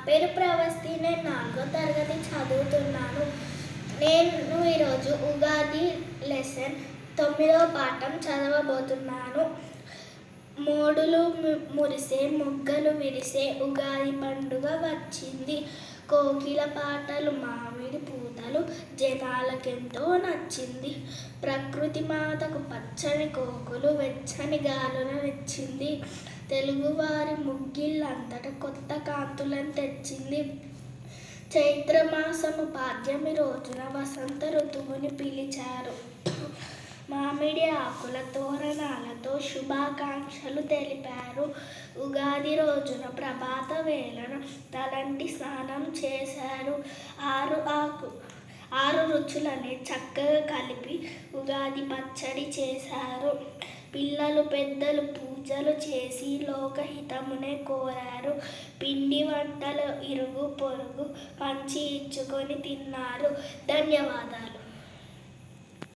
పేరు ప్రవస్తి. నేను 4వ తరగతి చదువుతున్నాను. నేను ఈరోజు ఉగాది లెసన్ 9వ పాఠం చదవబోతున్నాను. మోడులు మురిసే, మొగ్గలు విరిసే, ఉగాది పండుగ వచ్చింది. కోకిల పాటలు, మామిడి పూతలు జనాలకెంతో నచ్చింది. ప్రకృతి మాతకు పచ్చని కోకులు, వెచ్చని గాలుల నెచ్చింది. తెలుగువారి ముగ్గిళ్ళంతట కొత్త కాంతులను తెచ్చింది. చైత్రమాసము పాడ్యమి రోజున వసంత ఋతువుని పిలిచారు. మామిడి ఆకుల తోరణాలతో శుభాకాంక్షలు తెలిపారు. ఉగాది రోజున ప్రభాత వేళన తలంటి స్నానం చేశారు. ఆరు రుచులని చక్కగా కలిపి ఉగాది పచ్చడి చేశారు. పిల్లలు పెద్దలు పూజలు చేసి లోకహితమునే కోరారు. పిండి వంటలు ఇరుగు పొరుగు పంచి ఇచ్చుకొని తిన్నారు. ధన్యవాదాలు.